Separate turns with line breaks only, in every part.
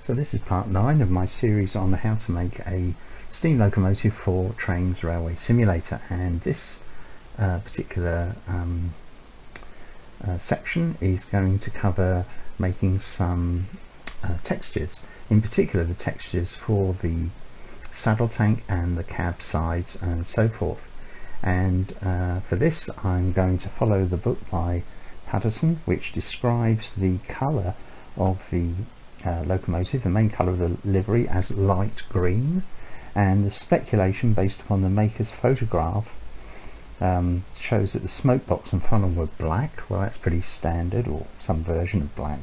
So this is part 9 of my series on how to make a steam locomotive for Trains Railway Simulator, and this particular section is going to cover making some textures, in particular the textures for the saddle tank and the cab sides and so forth. And for this I'm going to follow the book by Patterson, which describes the colour of the locomotive, the main colour of the livery, as light green, and the speculation based upon the maker's photograph shows that the smoke box and funnel were black. Well, that's pretty standard, or some version of black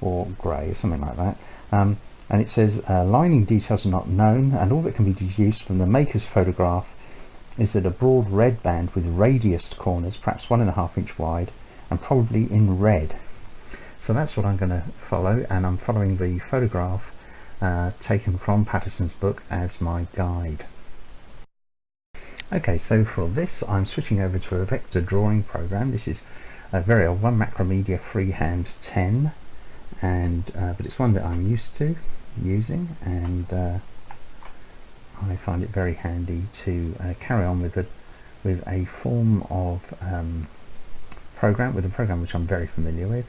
or grey or something like that. And it says lining details are not known, and all that can be deduced from the maker's photograph is that a broad red band with radiused corners, perhaps 1.5 inch wide, and probably in red. So that's what I'm going to follow, and I'm following the photograph taken from Patterson's book as my guide. Okay, so for this I'm switching over to a vector drawing program. This is a very old one, Macromedia Freehand 10, and but it's one that I'm used to using, and I find it very handy to carry on with a form of program, with a program which I'm very familiar with.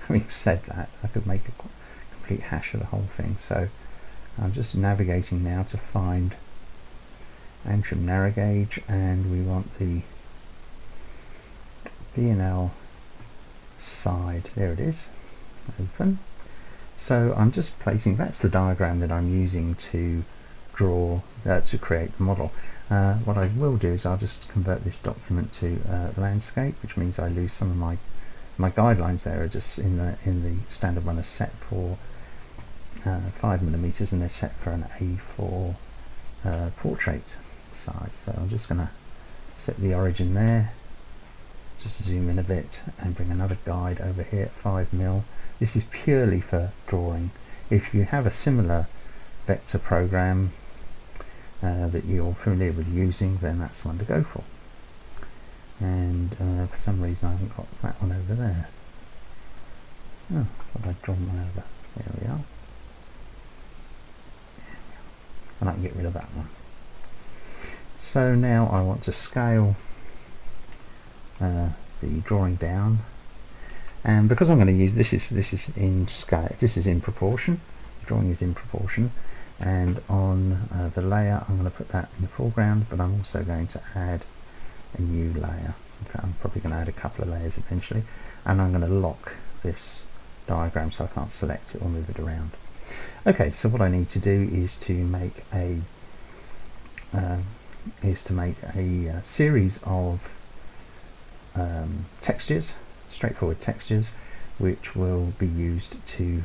Having said that, I could make a complete hash of the whole thing, so I'm just navigating now to find Antrim narrow gauge, and we want the B&L side. There it is, open. So I'm just placing, that's the diagram that I'm using to draw, to create the model. What I will do is I'll just convert this document to landscape, which means I lose some of my guidelines. There are just in the standard one are set for 5mm, and they're set for an A4 portrait size. So I'm just going to set the origin there, just zoom in a bit and bring another guide over here at 5mm. This is purely for drawing. If you have a similar vector program that you're familiar with using, then that's the one to go for. And for some reason I haven't got that one over there. Oh, thought I'd drawn one over. There we are. And I can get rid of that one. So now I want to scale the drawing down, and because I'm going to use this is in scale, this is in proportion. The drawing is in proportion, and on the layer I'm going to put that in the foreground, but I'm also going to add a new layer. In fact, I'm probably going to add a couple of layers eventually, and I'm going to lock this diagram so I can't select it or move it around. Okay, so what I need to do is to make a series of textures, straightforward textures, which will be used to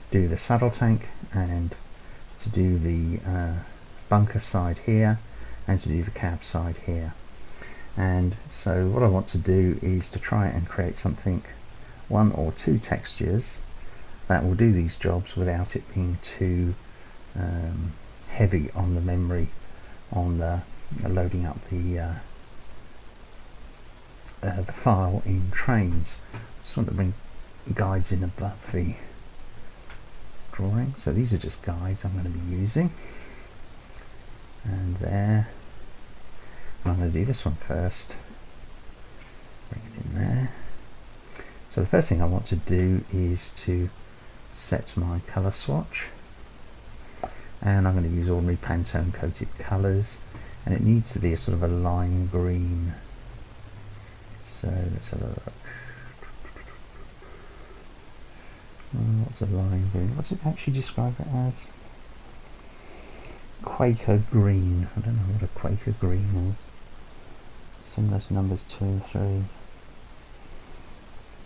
do the saddle tank, and to do the bunker side here, and to do the cab side here. And so what I want to do is to try and create something, one or two textures that will do these jobs without it being too heavy on the memory, on the loading up the file in Trains. Just want to bring guides in above the drawing. So these are just guides I'm going to be using, and there. And I'm going to do this one first. Bring it in there. So the first thing I want to do is to set my colour swatch, and I'm going to use ordinary Pantone coated colours, and it needs to be a sort of a lime green. So let's have a look. What's a lime green? What's it actually describe it as? Quaker green. I don't know what a Quaker green is. Similar to numbers 2 and 3.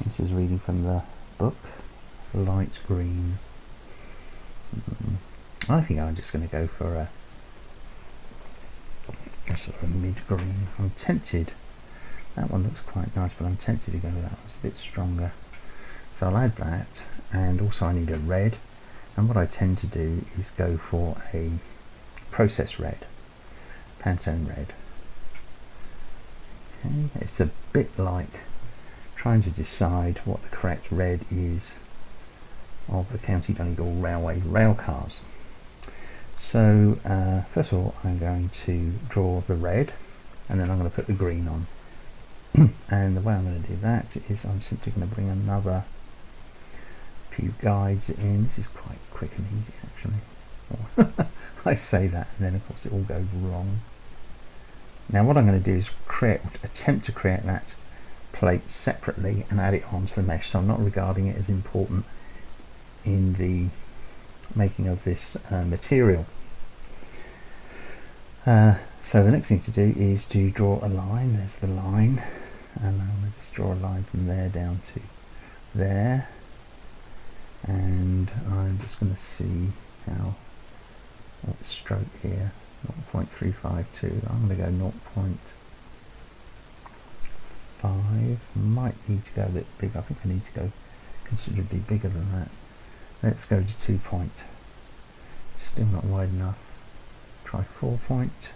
This is reading from the book. Light green. I think I'm just going to go for a sort of mid green. I'm tempted. That one looks quite nice, but I'm tempted to go with that one. It's a bit stronger. So I'll add that, and also I need a red. And what I tend to do is go for a process red, Pantone red. Okay, it's a bit like trying to decide what the correct red is of the County Donegal Railway rail cars. So first of all I'm going to draw the red, and then I'm going to put the green on. And the way I'm going to do that is I'm simply going to bring another few guides in. This is quite quick and easy actually. I say that and then of course it all goes wrong. Now what I'm going to do is attempt to create that plate separately and add it onto the mesh, so I'm not regarding it as important in the making of this material. So the next thing to do is to draw a line. There's the line, and I'm going to just draw a line from there down to there, and I'm just going to see how what stroke here, 0.352. I'm going to go 0.5. Might need to go a bit big. I think I need to go considerably bigger than that. Let's go to 2 point. Still not wide enough. Try 4 point.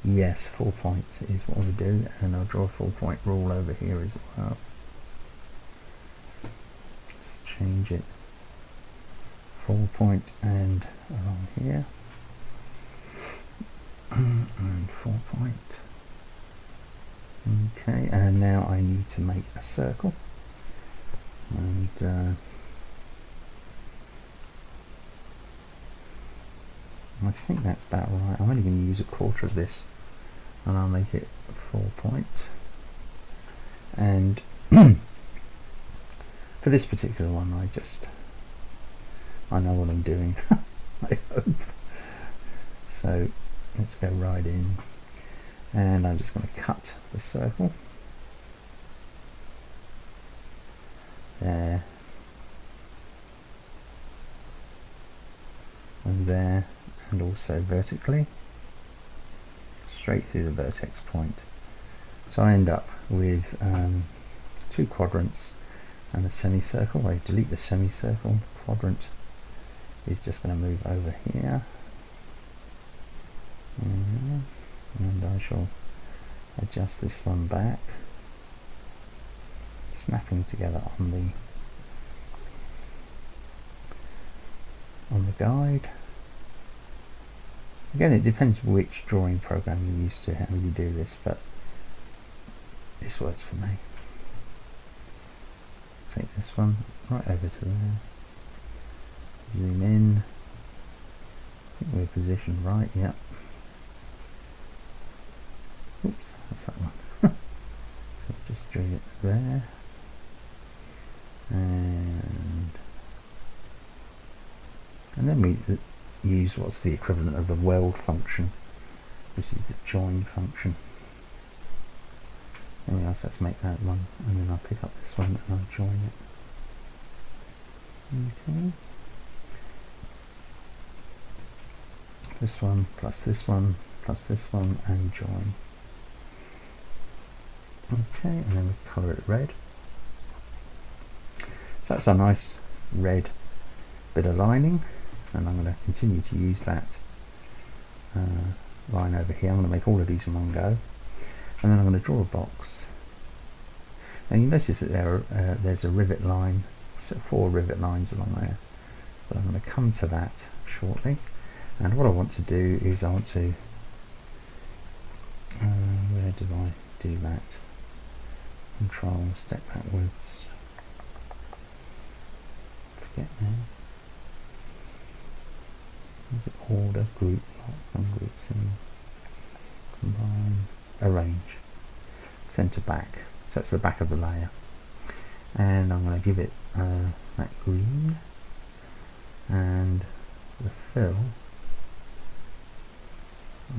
Yes, 4 point is what we do, and I'll draw a 4 point rule over here as well. Just change it. 4 point and along here. And 4 point. Okay, and now I need to make a circle. And I think that's about right. I'm only going to use a quarter of this, and I'll make it 4 point. And for this particular one, I know what I'm doing. I hope. So let's go right in, and I'm just going to cut the circle there and there, and also vertically straight through the vertex point. So I end up with 2 quadrants and a semicircle. I delete the semicircle. The quadrant is just going to move over here, and I shall adjust this one back, snapping together on the guide. Again, it depends which drawing program you're used to, how you do this, but this works for me. Take this one right over to there, zoom in. I think we're positioned right, yep. Oops, that's that one. So just drag it there, and then we use what's the equivalent of the weld function, which is the join function. Anyway, else, let's make that one, and then I'll pick up this one and I'll join it. Okay. This one plus this one plus this one and join. Okay, and then we colour it red. So that's a nice red bit of lining, and I'm going to continue to use that line over here. I'm going to make all of these in one go, and then I'm going to draw a box. Now you notice that there's a rivet line, so 4 rivet lines along there, but I'm going to come to that shortly. And what I want to do is I want to where do I do that? Control, step backwards, forget now. Is it order, group, groups in, combine, arrange, center back. So it's the back of the layer, and I'm going to give it that green, and the fill.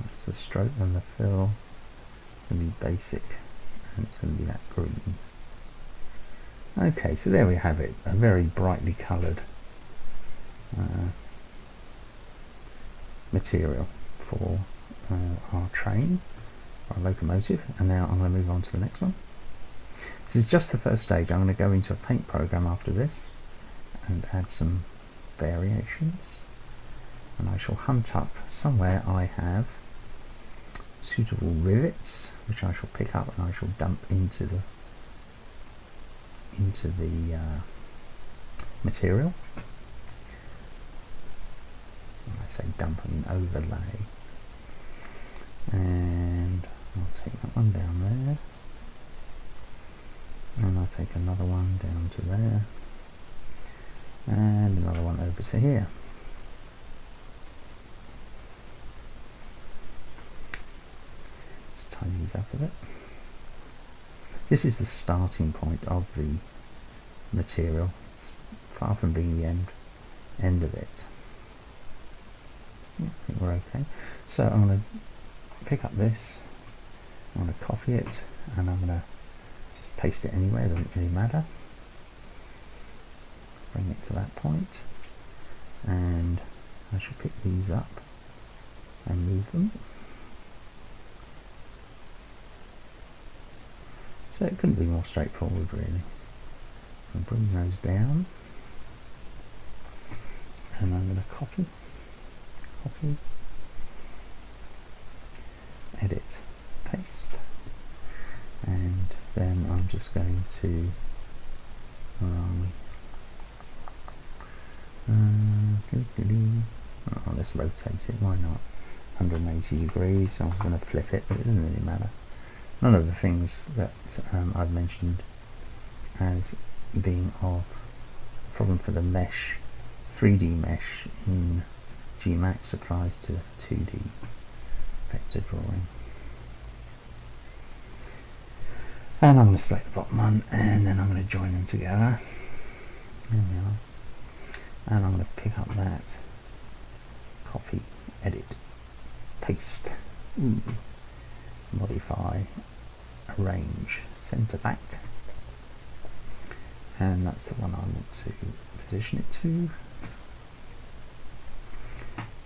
That's the stroke, and the fill going to be basic, and it's going to be that green. Okay, so there we have it, a very brightly coloured material for our train, our locomotive. And now I'm going to move on to the next one. This is just the first stage. I'm going to go into a paint program after this and add some variations, and I shall hunt up somewhere I have suitable rivets, which I shall pick up and I shall dump into the material. When I say dump, I mean overlay. And I'll take that one down there. And I'll take another one down to there. And another one over to here. Just tidy these up a bit. This is the starting point of the material. It's far from being the end of it. I think we're okay. So I'm going to pick up this, I'm going to copy it, and I'm going to just paste it anywhere, it doesn't really matter. Bring it to that point, and I should pick these up and move them. So it couldn't be more straightforward really. I'll bring those down, and I'm going to copy, edit, paste, and then I'm just going to let's rotate it, why not? 180 degrees, I was going to flip it, but it doesn't really matter. None of the things that I've mentioned as being of problem for the mesh, 3D mesh in Gmax applies to 2D vector drawing. And I'm going to select the bottom one, and then I'm going to join them together. There we are. And I'm going to pick up that, copy, edit, paste, modify, arrange, center back, and that's the one I want to position it to.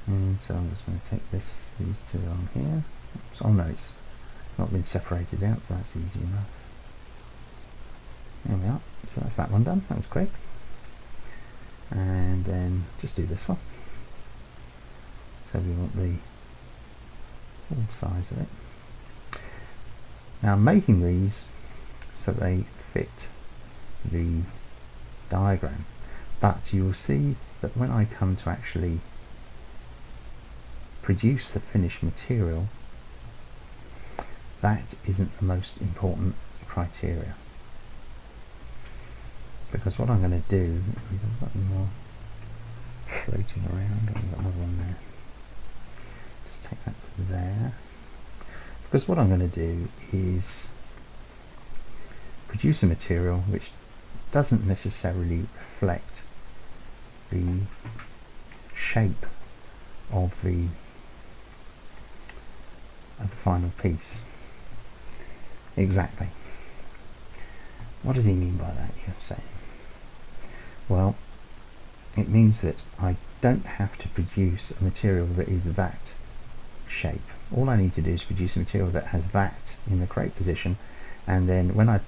And so I'm just going to take these two on here. So, oh no, it's not been separated out, so that's easy enough. There we are. So that's that one done. That was quick. And then just do this one. So we want the full size of it. Now I'm making these so they fit the diagram, but you will see that when I come to actually produce the finished material, that isn't the most important criteria, because what I'm going to do is I've got more floating around. I've got another one there. Just take that to there, because what I'm going to do is produce a material which doesn't necessarily reflect the shape of the final piece. Exactly. What does he mean by that, you're saying? Well, it means that I don't have to produce a material that is that shape. All I need to do is produce a material that has that in the correct position, and then when I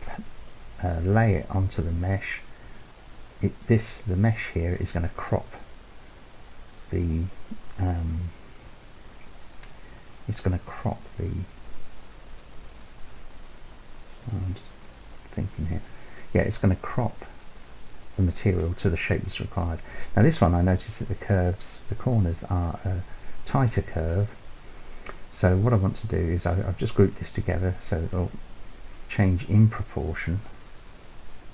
lay it onto the mesh, the mesh here is going to crop the I'm just thinking here. Yeah, it's going to crop the material to the shape that's required. Now this one, I noticed that the corners are a tighter curve. So what I want to do is I've just grouped this together so it'll change in proportion,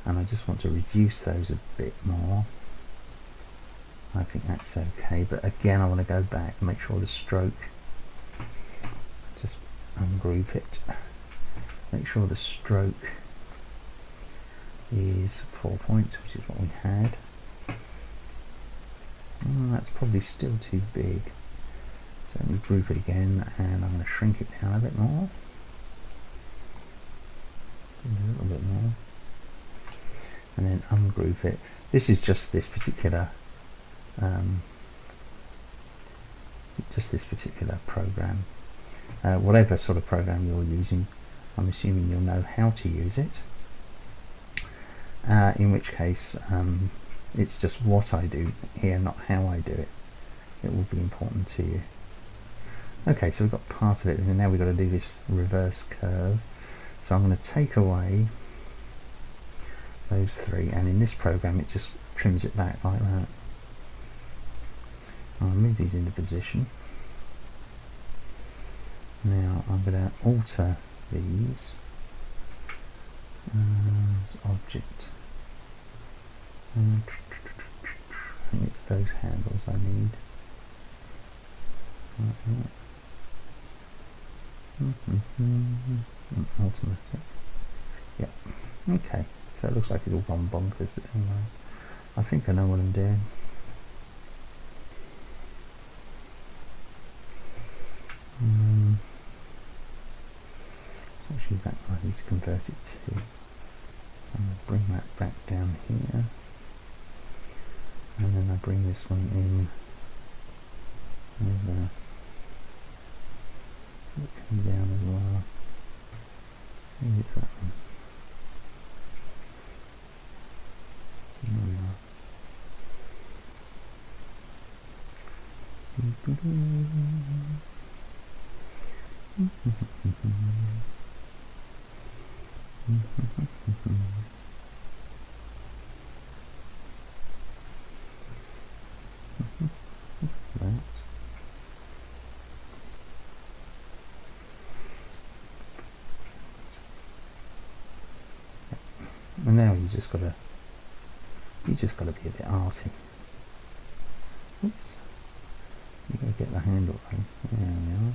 and I just want to reduce those a bit more. I think that's okay, but again I want to go back and make sure the stroke, just ungroup it, make sure the stroke is 4 points, which is what we had. That's probably still too big, so let me group it again, and I'm going to shrink it down a bit more, a little bit more, and then ungroup it. This is just this particular program. Whatever sort of program you're using, I'm assuming you'll know how to use it, in which case it's just what I do here, not how I do it. It will be important to you. Okay, so we've got part of it, and now we've got to do this reverse curve. So I'm going to take away those three, and in this program it just trims it back like that. I'll move these into position. Now I'm going to alter these. Object. I think it's those handles I need. Like that. Automatic. Yeah. Okay. So it looks like it's all gone bonkers, but anyway, I think I know what I'm doing. It's actually that I need to convert it to. I'm going to bring that back down here, and then I bring this one in over. It comes down as well. Maybe it's that one. And now you just gotta be a bit arty. Oops. You gotta get the handle right. There we are.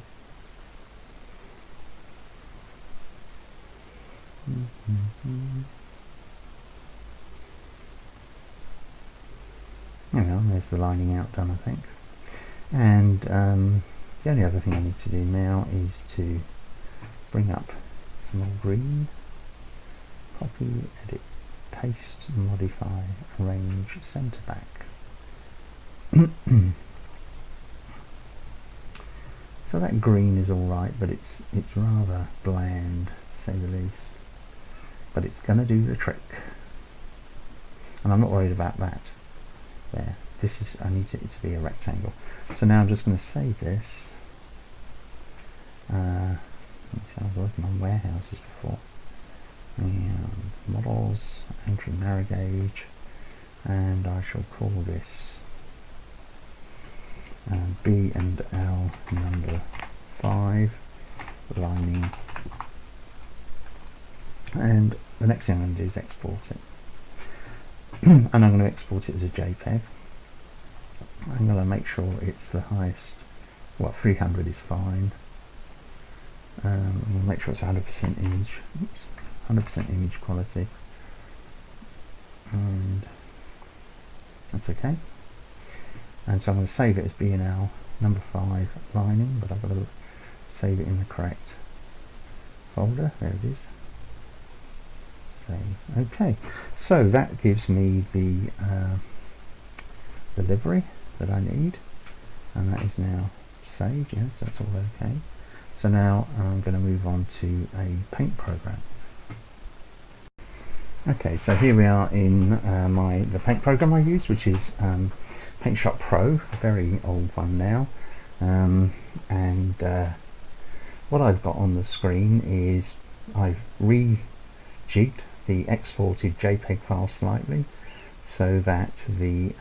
There we are, there's the lining out done, I think. And the only other thing I need to do now is to bring up some more green, copy, edit, paste, modify, arrange, center back. So that green is alright, but it's rather bland, to say the least. But it's going to do the trick. And I'm not worried about that. There. This is, I need it to be a rectangle. So now I'm just going to save this. I was working on warehouses before. And models, entry narrow gauge, and I shall call this B&L number 5 lining. And the next thing I'm going to do is export it. And I'm going to export it as a JPEG. I'm going to make sure it's the highest. Well, 300 is fine. I'm going to make sure it's 100% image. Oops, 100% image quality. And that's okay. And so I'm going to save it as B&L number 5 lining, but I've got to save it in the correct folder. There it is. Save. Okay, so that gives me the livery that I need, and that is now saved. Yes, that's all okay. So now I'm going to move on to a paint program. Okay, so here we are in the paint program I use, which is Paint Shop Pro, a very old one now. What I've got on the screen is I've rejigged the exported JPEG file slightly so that the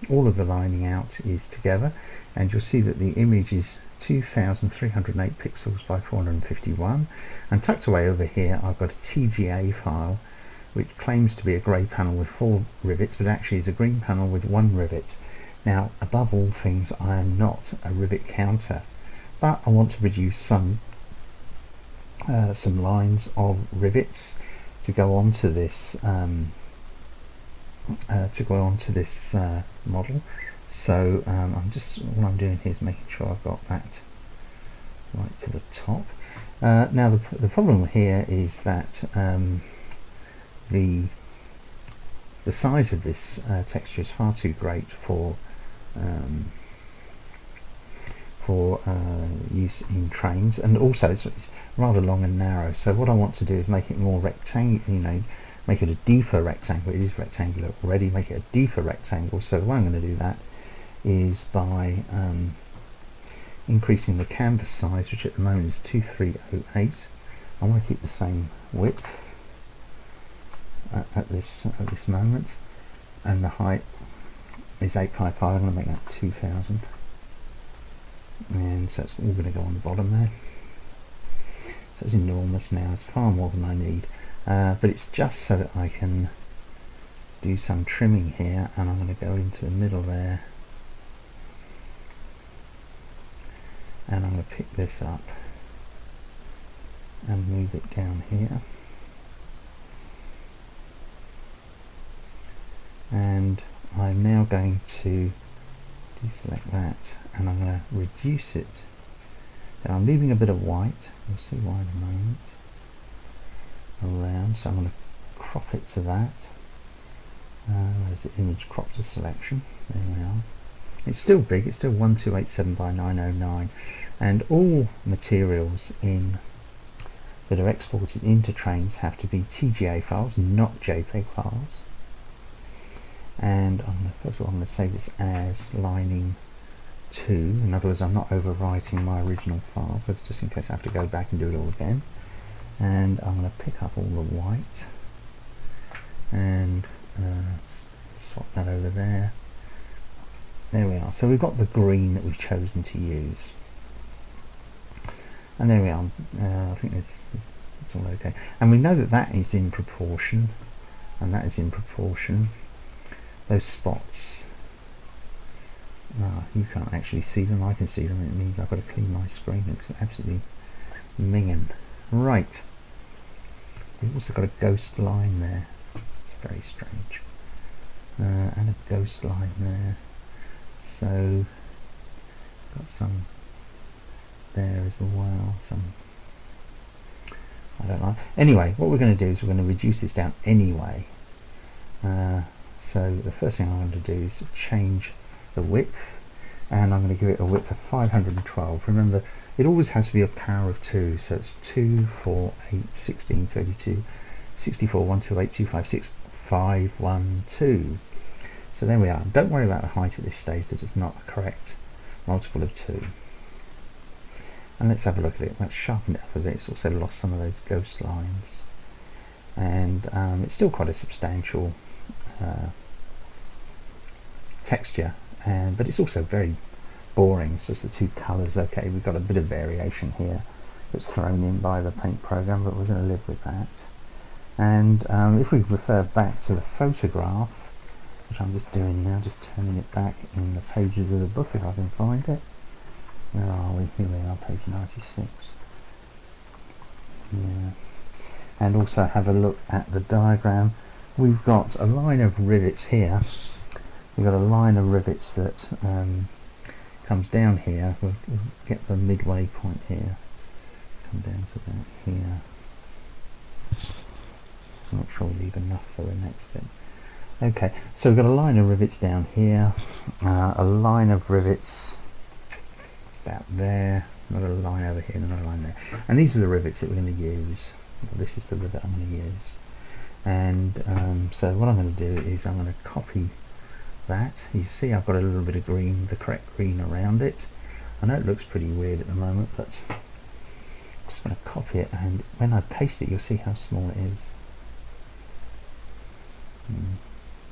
all of the lining out is together, and you'll see that the image is 2308 pixels by 451, and tucked away over here I've got a TGA file which claims to be a grey panel with 4 rivets, but actually is a green panel with 1 rivet. Now, above all things, I am not a rivet counter, but I want to produce some lines of rivets to go onto this model. So all I'm doing here is making sure I've got that right to the top. Now the problem here is that the size of this texture is far too great for use in trains, and also it's rather long and narrow. So what I want to do is make it more rectangular, make it a deeper rectangle. It is rectangular already, make it a deeper rectangle. So the way I'm going to do that is by increasing the canvas size, which at the moment is 2308. I want to keep the same width at this moment, and the height is 855. I'm going to make that 2000, and so it's all going to go on the bottom there. So it's enormous now, it's far more than I need, but it's just so that I can do some trimming here, and I'm going to go into the middle there, and I'm going to pick this up and move it down here, and I'm now going to deselect that, and I'm going to reduce it. Now I'm leaving a bit of white, you'll see why in a moment, around, so I'm going to crop it to that. Where's the image crop to selection? There we are. It's still big, it's still 1287 by 909, and all materials that are exported into trains have to be TGA files, not JPEG files. And first of all I'm going to save this as lining 2. In other words, I'm not overwriting my original file, because just in case I have to go back and do it all again. And I'm going to pick up all the white and just swap that over there. There we are. So we've got the green that we've chosen to use, and there we are. I think it's all okay, and we know that that is in proportion, and that is in proportion. Those spots, you can't actually see them, I can see them. It means I've got to clean my screen because it's absolutely minging. Right, we've also got a ghost line there, it's very strange, and a ghost line there, so got some there as well, some I don't know. Anyway, what we're going to do is we're going to reduce this down anyway. So the first thing I'm going to do is change the width, and I'm going to give it a width of 512. Remember, it always has to be a power of 2, so it's 2, 4, 8, 16, 32, 64, 128, 256, 512. So there we are. Don't worry about the height at this stage, that is not a correct multiple of 2. And let's have a look at it. That's sharpened it up a bit. It's also lost some of those ghost lines, and it's still quite a substantial texture, but it's also very boring. It's just the two colours. Okay, we've got a bit of variation here that's thrown in by the paint program, but we're going to live with that. And if we refer back to the photograph, which I'm just doing now, just turning it back in the pages of the book if I can find it. Where are we? Here we are, page 96. Yeah. And also have a look at the diagram. We've got a line of rivets here. We've got a line of rivets that comes down here. We'll get the midway point here. Come down to that here. I'm not sure we'll leave enough for the next bit. Okay, so we've got a line of rivets down here, a line of rivets about there, another line over here, another line there. And these are the rivets that we're going to use. Well, this is the rivet I'm going to use. And so what I'm going to do is I'm going to copy that. You see I've got a little bit of green, the correct green around it. I know it looks pretty weird at the moment, but I'm just going to copy it, and when I paste it you'll see how small it is.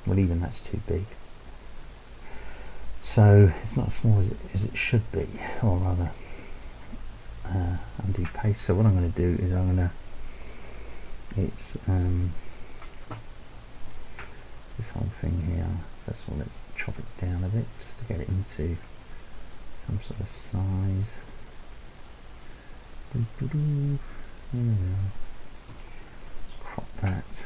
Well, even that's too big. So it's not as small as it should be, or rather undo paste. So what I'm going to do is I'm going to, it's this whole thing here. First of all, let's chop it down a bit just to get it into some sort of size. There we are. Let's crop that.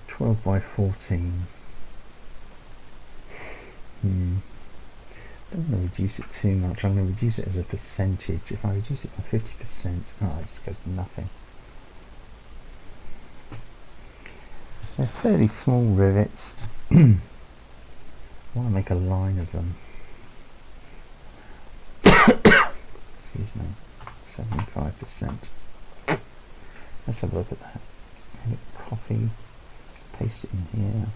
12 by 14. Don't want to reduce it too much. I'm going to reduce it as a percentage. If I reduce it by 50%, oh, it just goes to nothing. They're fairly small rivets. I want to make a line of them. Excuse me. 75%. Let's have a look at that. Maybe copy, paste it in here.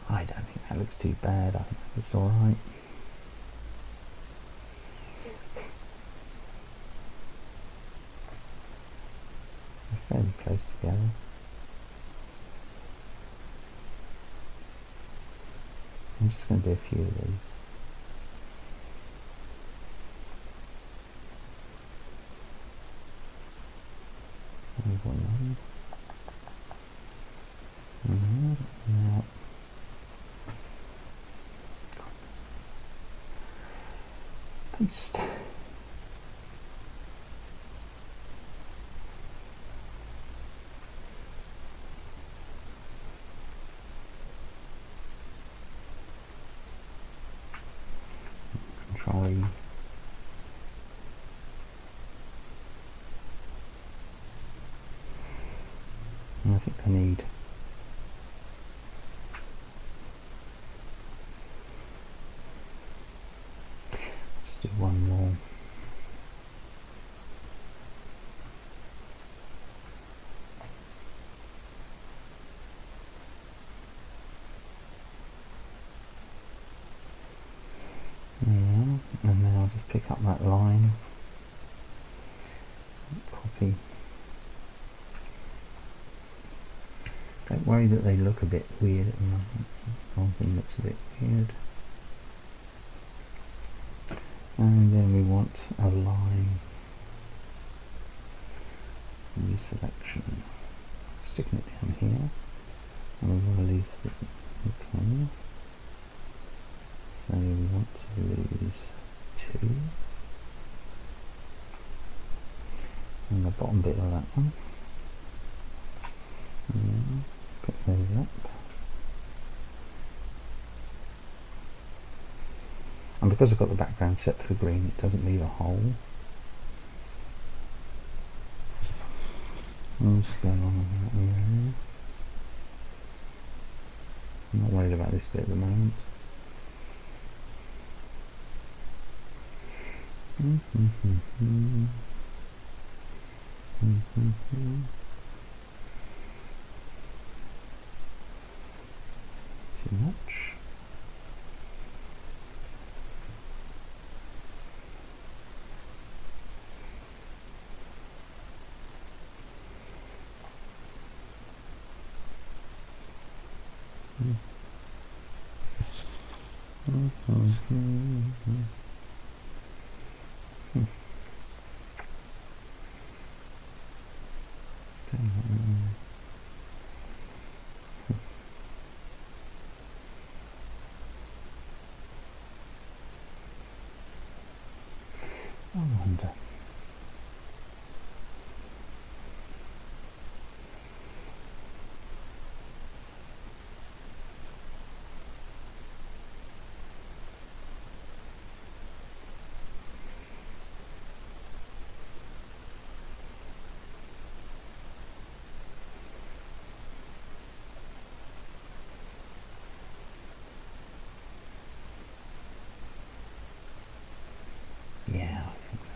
I don't think that looks too bad. I think that looks alright. close together. I'm just going to do a few of these. There's one. Now, paste. Control E. And I think I need just do one more. Yeah, and then I'll just pick up that line, copy. Don't worry that they look a bit weird at the moment. The whole thing looks a bit weird. And then we want a line. New selection. Sticking it down here. And we want to lose the okay. So we want to lose 2. And the bottom bit of that one. Yeah, pick those up. And because I've got the background set for the green, it doesn't leave a hole. What's going on with that there? I'm not worried about this bit at the moment. Too much. I wonder. Yeah, I think so.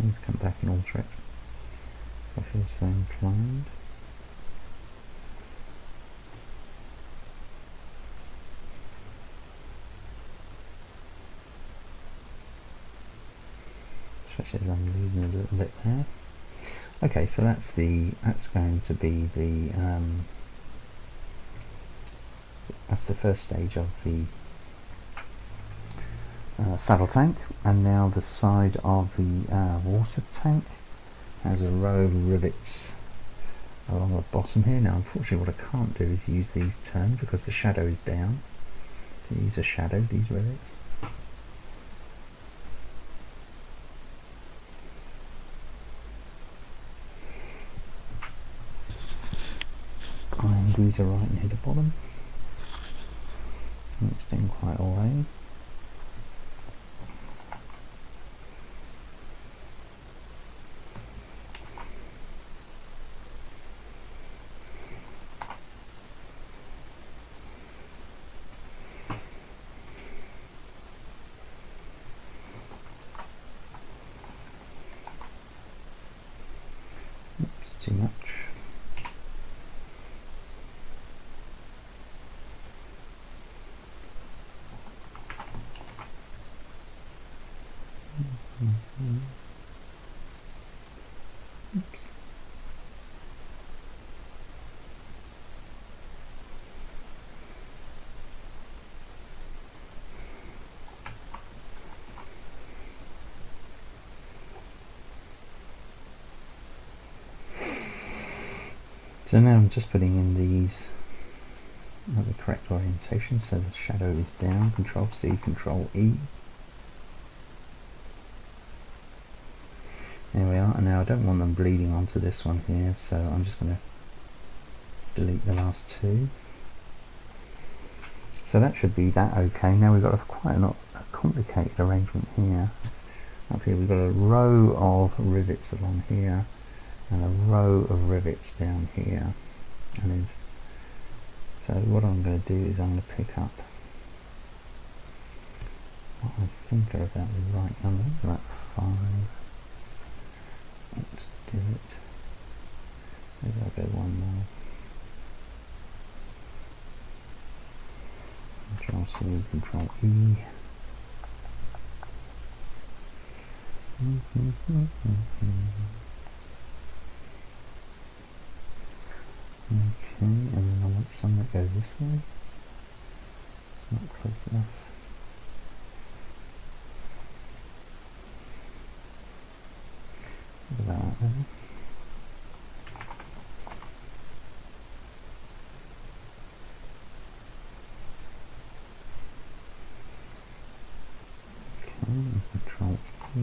Let's come back and alter it if I feel so inclined. Especially as I'm losing a little bit there. Okay, so that's going to be that's the first stage of the saddle tank, and now the side of the water tank has a row of rivets along the bottom here. Now unfortunately what I can't do is use these turn because the shadow is down. To use a shadow, these rivets. And these are right near the bottom. And it's doing quite a way. Oops, too much. Oops. So now I'm just putting in these at the correct orientation, so the shadow is down, Control C, Control E. There we are, and now I don't want them bleeding onto this one here, so I'm just going to delete the last two. So that should be that okay. Now we've got quite a complicated arrangement here. Up here we've got a row of rivets along here, and a row of rivets down here. And then, so what I'm going to do is I'm going to pick up what I think are about the right number, about 5. Let's do it. Maybe I'll go one more. Control C, Control E. Okay, and then I want some that goes this way. It's not close enough. What about that then? Okay, Control E.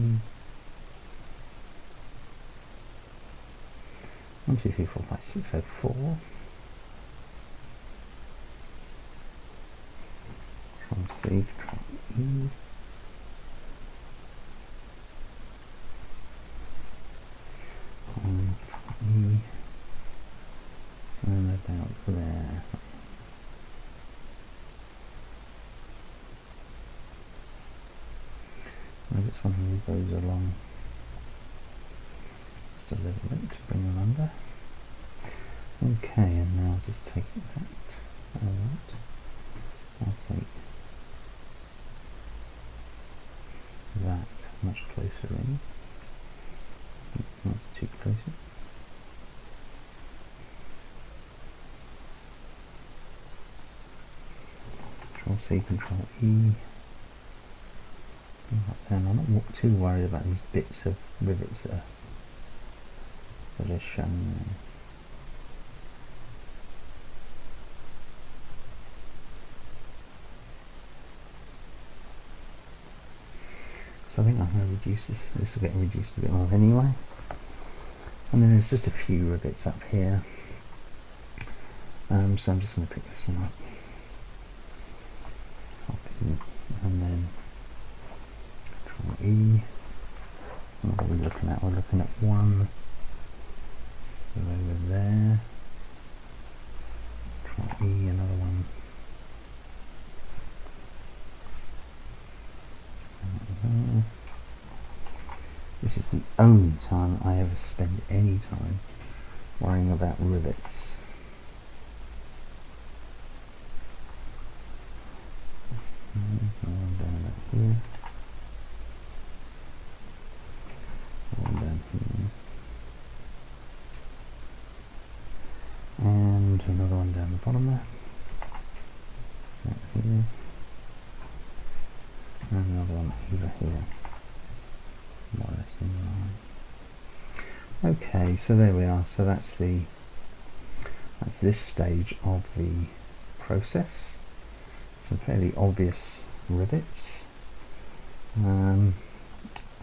1, 2, 3, 4, 5, 6, 0, 4. Control C, Control E. And about there. I just want to move those along just a little bit to bring them under. Okay, and now I'll just take that. I'll take that much closer in. That's too close. Control C, Control E. And I'm not too worried about these bits of rivets that are shown there. So I think I'm going to reduce this. This will get reduced a bit more anyway. And then there's just a few rivets up here. So I'm just going to pick this one up. And then Control E. What are we looking at? We're looking at one over there. Control E, another one. This is the only time I ever spend any time worrying about rivets. One down about here. One down here. And another one down the bottom there. Right here. And another one over here. More or less in line. Okay, so there we are. So that's this stage of the process. Some fairly obvious rivets. And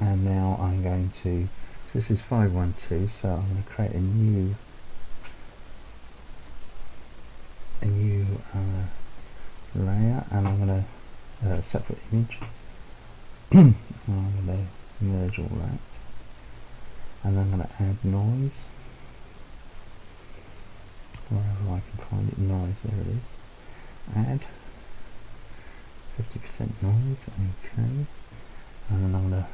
now I'm going to, so this is 512, so I'm going to create a new layer, and I'm going to separate image. I'm going to merge all that, and then I'm going to add noise wherever I can find it. Noise, there it is. Add 50% noise, okay, and then I'm going to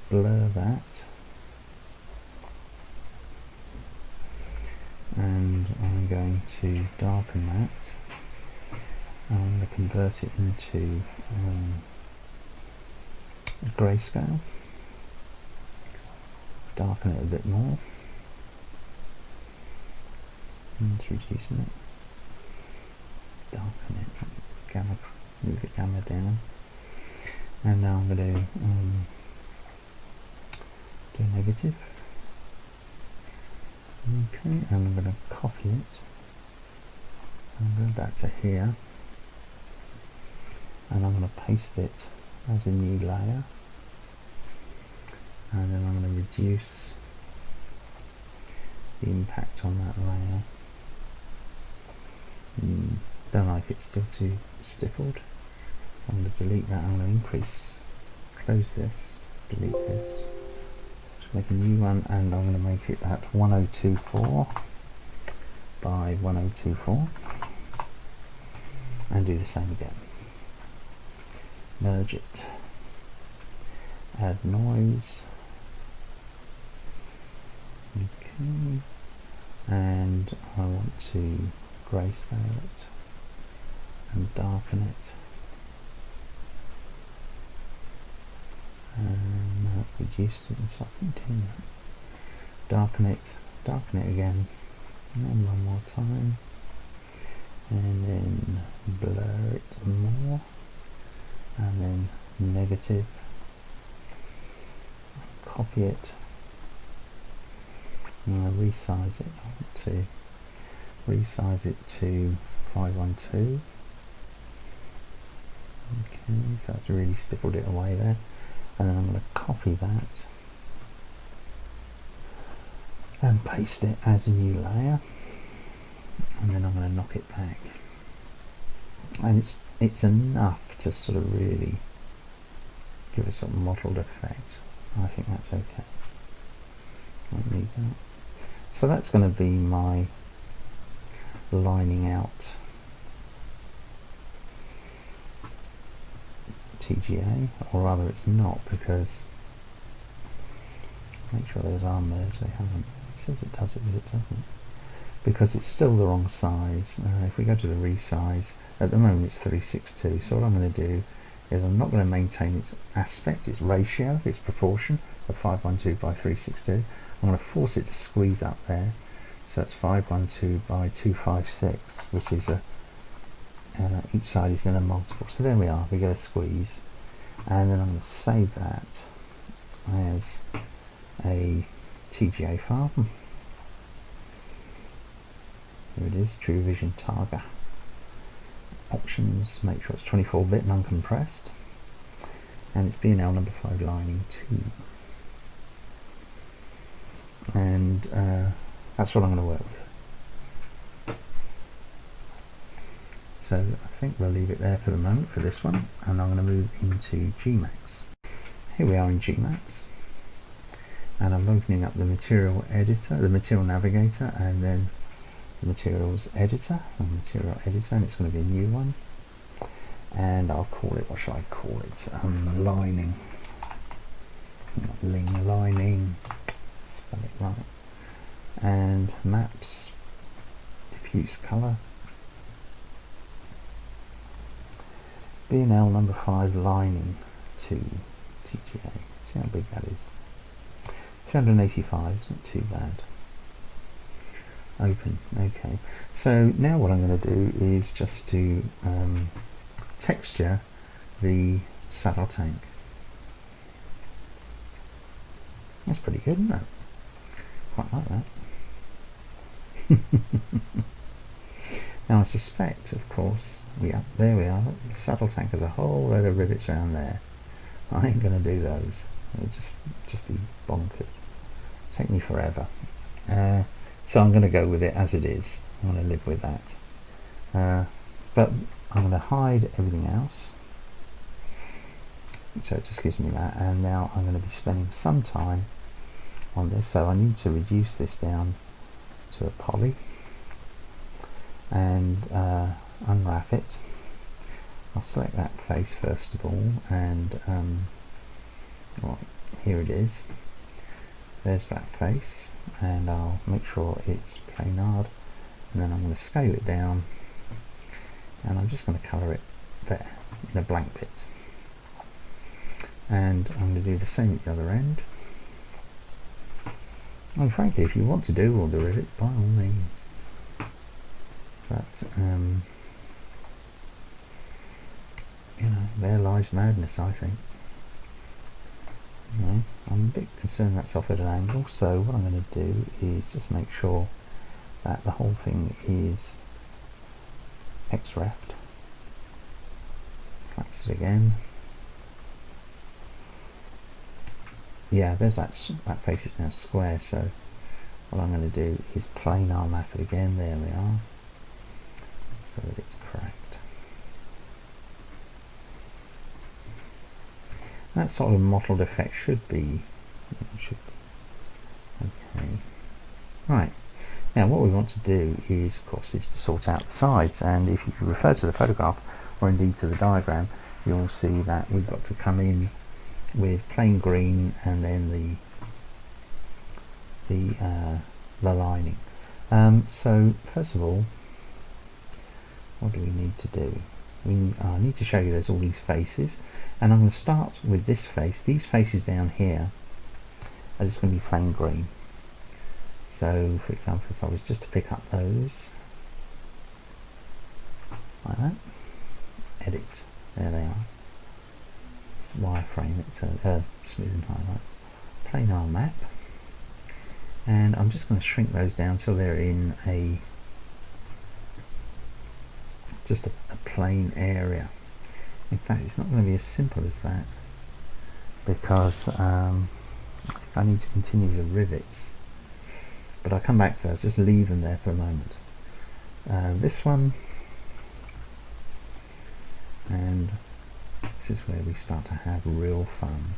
blur that, and I'm going to darken that, and I'm going to convert it into grayscale, darken it a bit more, and it's reducing it, darken it, gamma, move the gamma down, and now I'm going to do negative. Okay, and I'm going to copy it and go back to here, and I'm going to paste it as a new layer, and then I'm going to reduce the impact on that layer. Don't like it still too stippled. I'm going to delete that. I'm going to increase, close this, delete this, just make a new one, and I'm going to make it at 1024 by 1024, and do the same again. Merge it, add noise, okay, and I want to grayscale it and darken it, and reduced it and softened it, darken it again, and one more time, and then blur it more, and then negative, copy it, and I resize it. I want to resize it to 512. Okay, so that's really stippled it away there, and then I'm going to copy that and paste it as a new layer, and then I'm going to knock it back, and it's enough to sort of really give it some mottled effect. I think that's okay. Don't need that. So that's going to be my lining out TGA, or rather it's not, because make sure those are merged. They haven't. It says it does it, but it doesn't, because it's still the wrong size. If we go to the resize, at the moment it's 362, so what I'm going to do is I'm not going to maintain its aspect, its ratio, its proportion of 512 by 362. I'm going to force it to squeeze up there, so it's 512 by 256, which is a each side is then a multiple. So there we are, we get a squeeze, and then I'm going to save that as a TGA file. Here it is, True Vision Targa. Options, make sure it's 24-bit non-compressed, and it's B&L number 5 lining 2, and that's what I'm going to work with. So I think we'll leave it there for the moment for this one, and I'm going to move into Gmax. Here we are in Gmax, and I'm opening up the material editor, the material navigator, and then the materials editor, and it's going to be a new one, and I'll call it, what shall I call it, lining, lining, spell it right, and maps, diffuse color, B&L number 5 lining 2 TGA. See how big that is. 385 isn't too bad. Open. Okay. So now what I'm going to do is just to texture the saddle tank. That's pretty good, isn't it? Quite like that. Now I suspect, of course, yeah, there we are, the saddle tank has a whole load of rivets around there. I ain't going to do those. It'll just be bonkers. Take me forever. So I'm going to go with it as it is. I'm going to live with that. But I'm going to hide everything else. So it just gives me that. And now I'm going to be spending some time on this. So I need to reduce this down to a poly and unwrap it. I'll select that face first of all, and well, here it is. There's that face, and I'll make sure it's planard, and then I'm going to scale it down, and I'm just going to colour it there in a blank bit. and I'm going to do the same at the other end. And frankly, if you want to do all the rivets, by all means, but you know, there lies madness, I think. You know, I'm a bit concerned that's off at an angle, so what I'm going to do is just make sure that the whole thing is X-reft. Collapse it again. Yeah, there's that face is now square, so what I'm going to do is planar map it again. There we are, so that it's correct. That sort of mottled effect should be okay. Right, now what we want to do is, of course, is to sort out the sides, and if you refer to the photograph or indeed to the diagram, you'll see that we've got to come in with plain green and then the lining. So first of all, what do we need to do? We need to show you there's all these faces, and I'm going to start with this face. These faces down here are just going to be plain green. So for example, if I was just to pick up those like that, edit, there they are. It's wireframe, it's smooth and highlights, planar map, and I'm just going to shrink those down till they're in just a plain area. In fact, it's not going to be as simple as that, because I need to continue the rivets, but I'll come back to that. I'll just leave them there for a moment. This one, and this is where we start to have real fun.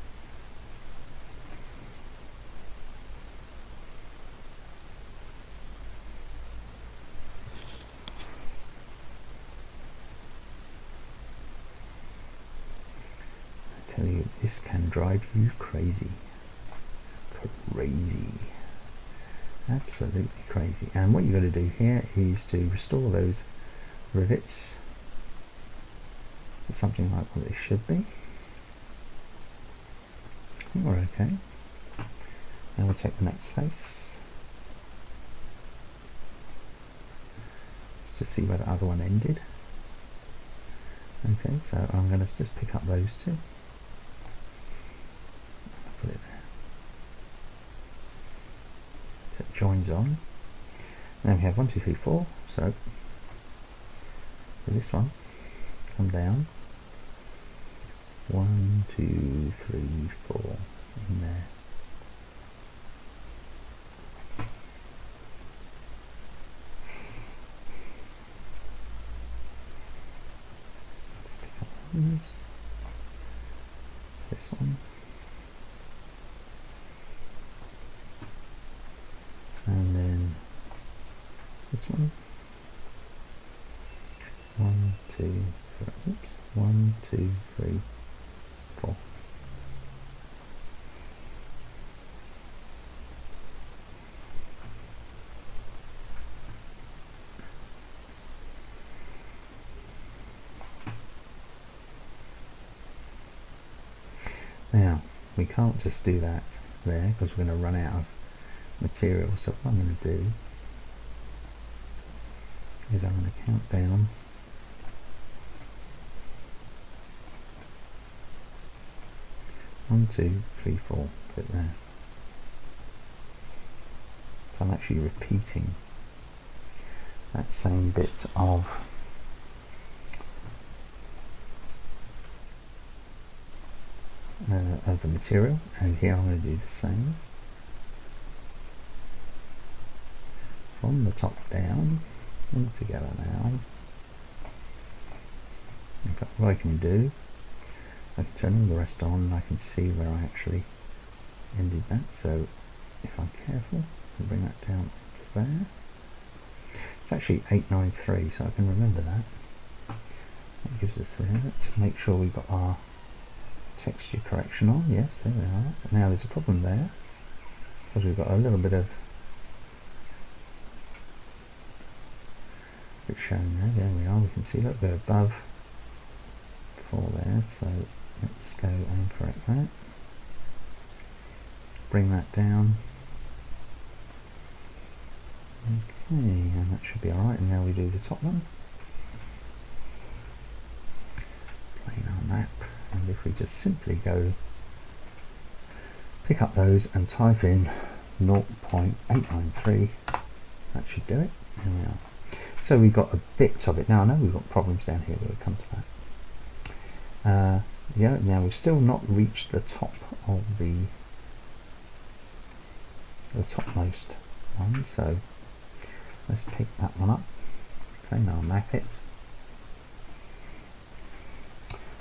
I tell you, this can drive you crazy. Absolutely crazy. And what you've got to do here is to restore those rivets to something like what they should be. I think we're okay. Now we'll take the next face. Just to see where the other one ended. Okay, so I'm going to just pick up those two. Put it there. So it joins on. And then we have 1, 2, 3, 4. So for this one, come down. 1, 2, 3, 4 in there. Let's pick up those. This one. And then this one. 1, 2, 3. Oops. 1, 2, 3, 4. Now, we can't just do that there because we're going to run out of material. So what I'm going to do is I'm going to count down . 1, 2, 3, 4, put it there. So I'm actually repeating that same bit of the material, and here I'm going to do the same from the top down, all together now. In fact, what I can do, I can turn all the rest on and I can see where I actually ended that. So if I'm careful, I can bring that down to there. It's actually 893, so I can remember that. That gives us there. Let's make sure we've got our texture correction on. Yes, there we are. Now there's a problem there because we've got a little bit of it showing there. There we are. We can see a little bit above 4 there. So Let's go and correct that. Bring that down. Okay, and that should be alright, and now we do the top one. Plane our map, and if we just simply go pick up those and type in 0.893, that should do it. There we are. So we've got a bit of it. Now I know we've got problems down here, we'll come to that. Yeah, now we've still not reached the top of the topmost one, so let's pick that one up. Okay, now map it.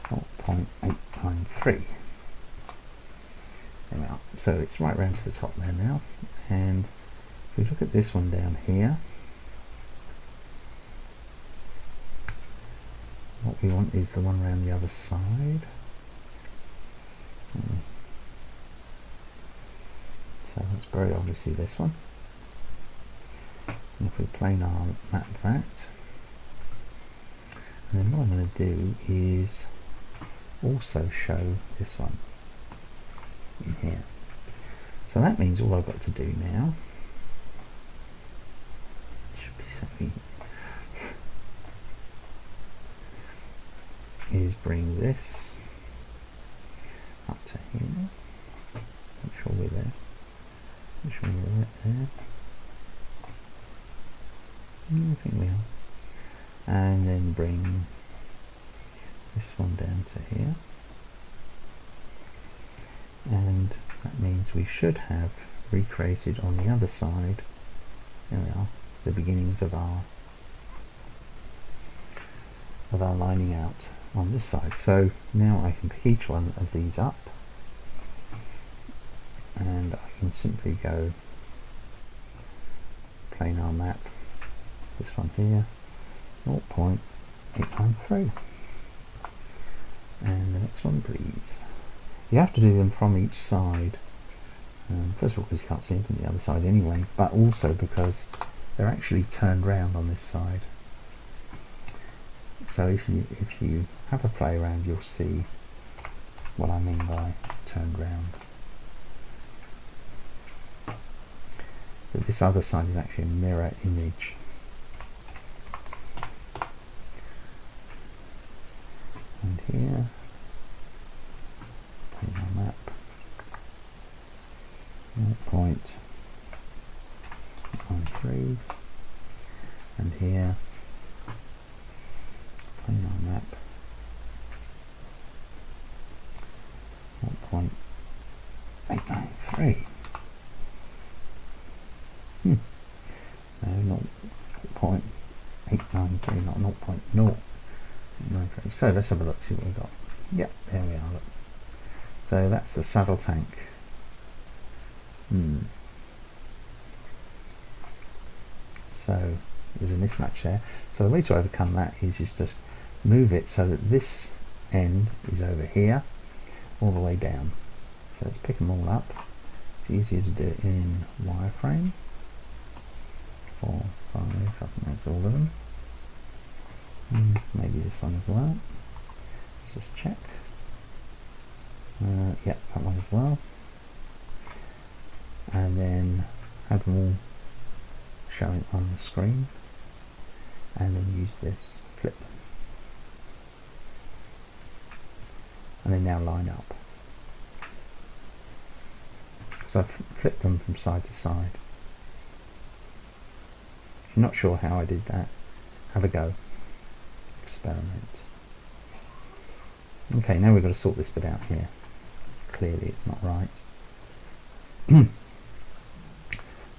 0.893. There we are. So it's right round to the top there now. And if we look at this one down here, what we want is the one around the other side. So that's very obviously this one. And if we planar map that, and then what I'm going to do is also show this one in here. So that means all I've got to do now should be something is bring this up to here. Make sure we're there. Make sure we're right there. I think we are. And then bring this one down to here. And that means we should have recreated on the other side, there we are, the beginnings of our lining out on this side. So now I can pick each one of these up, and I can simply go planar map this one here, 0.893, and the next one please. You have to do them from each side, first of all because you can't see them from the other side anyway, but also because they're actually turned round on this side. So if you have a play around, you'll see what I mean by turned round. But this other side is actually a mirror image. And here, put my map, 0.13, and here, put my map, 0.893. No, 0.893, not 0.093. So let's have a look, see what we've got. Yep, there we are, look. So that's the saddle tank. So there's a mismatch there. So the way to overcome that is just move it so that this end is over here, all the way down. So let's pick them all up. It's easier to do it in wireframe. 4, 5, I think that's all of them. Maybe this one as well. Let's just check. Yep, that one as well. And then have them all showing on the screen. And then use this, flip them. And they now line up. So I've flipped them from side to side. If you're not sure how I did that, have a go. Experiment. Okay, now we've got to sort this bit out here. Clearly it's not right. So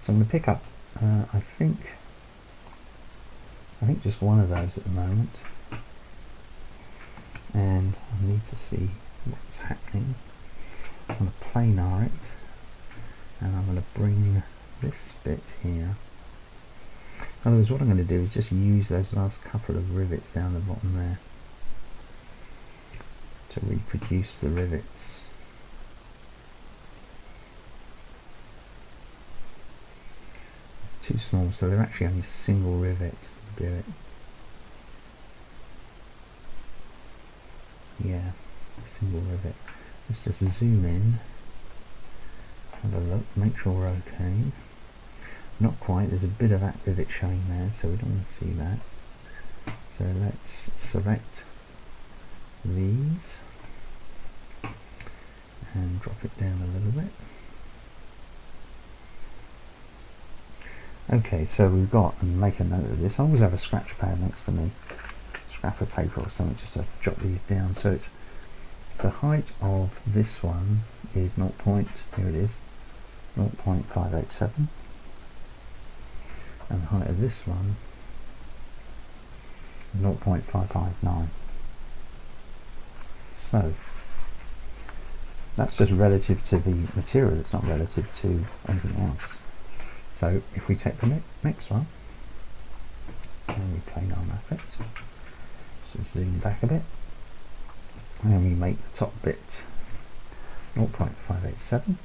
I'm going to pick up, I think just one of those at the moment, and I need to see what's happening. I'm going to planar it, and I'm going to bring this bit here. In other words, what I'm going to do is just use those last couple of rivets down the bottom there to reproduce the rivets. Too small, so they're actually only a single rivet to do it. Yeah, single rivet. Let's just zoom in, have a look, make sure we're okay. Not quite, there's a bit of that rivet showing there, so we don't want to see that. So let's select these and drop it down a little bit. Okay, so we've got, and make a note of this, I always have a scratch pad next to me, scrap of paper or something, just to jot these down. So it's the height of this one is 0. Here it is, 0.587, and the height of this one 0.559. So that's just relative to the material, it's not relative to anything else. So if we take the next one and we plane arm effect, just zoom back a bit, and we make the top bit 0.587,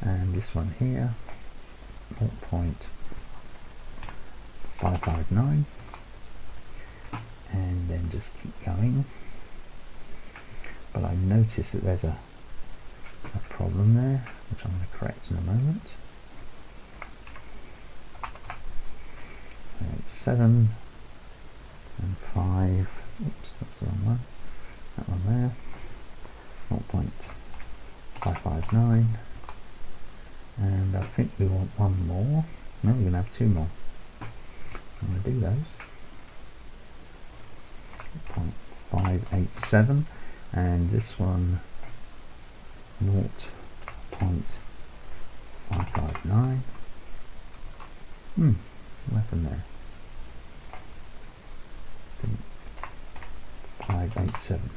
and this one here 0.559, and then just keep going. But I notice that there's a problem there, which I'm going to correct in a moment. 7 and 5, oops, that's the wrong one, that one there, 0.559, and I think we want one more. No, we're going to have two more. I'm going to do those. 0.587, and this one 0.559. What happened there? 587.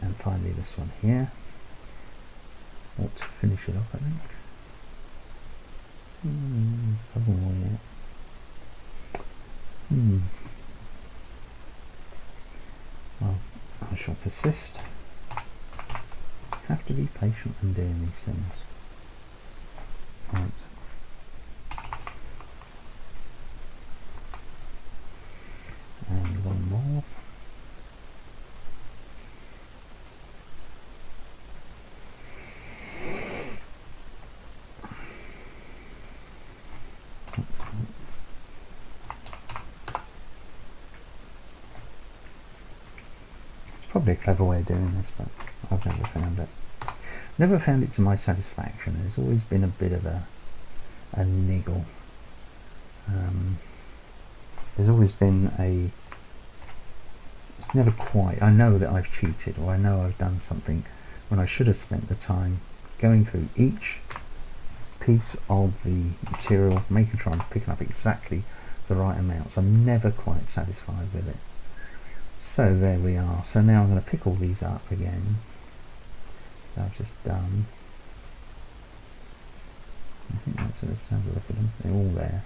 And finally this one here. Ought to finish it off, I think. Couple more yet. Well, I shall persist. Have to be patient when doing these things. Right. And one more. It's probably a clever way of doing this, but I've never found it. Never found it to my satisfaction. There's always been a bit of a niggle. There's always been it's never quite, I know that I've cheated, or I know I've done something when I should have spent the time going through each piece of the material, making sure I'm picking up exactly the right amounts. I'm never quite satisfied with it. So there we are. So now I'm going to pick all these up again that I've just done. I think that's it. Let's have a look at them. They're all there.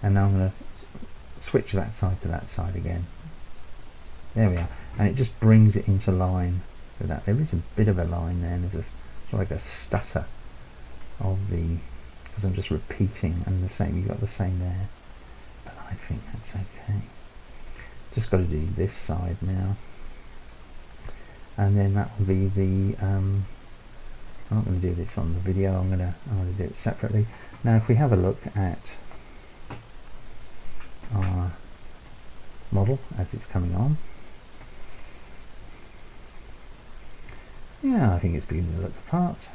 And now I'm going to switch that side to that side again. There we are. And it just brings it into line with that. There is a bit of a line there, and there's like a stutter of the, because I'm just repeating, and the same, you've got the same there. But I think that's okay. Just got to do this side now. And then that will be the, I'm not going to do this on the video, I'm going to do it separately. Now if we have a look at our model as it's coming on, yeah, I think it's beginning to look the part.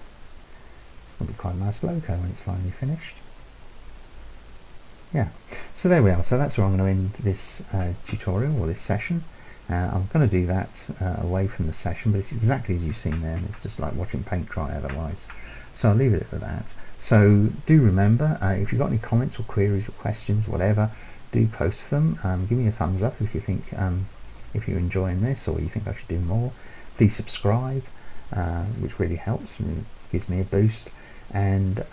It's going to be quite a nice logo when it's finally finished. Yeah, so there we are. So that's where I'm going to end this tutorial, or this session. I'm going to do that away from the session, but it's exactly as you've seen there, and it's just like watching paint dry otherwise. So I'll leave it at that. So do remember, if you've got any comments or queries or questions, whatever, do post them. Give me a thumbs up if you think, if you're enjoying this, or you think I should do more. Please subscribe, which really helps and gives me a boost. And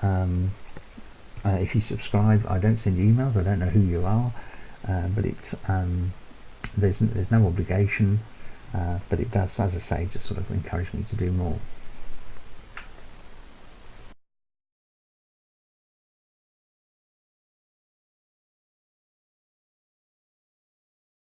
if you subscribe, I don't send you emails, I don't know who you are, but it's there's no obligation, but it does, as I say, just sort of encourage me to do more.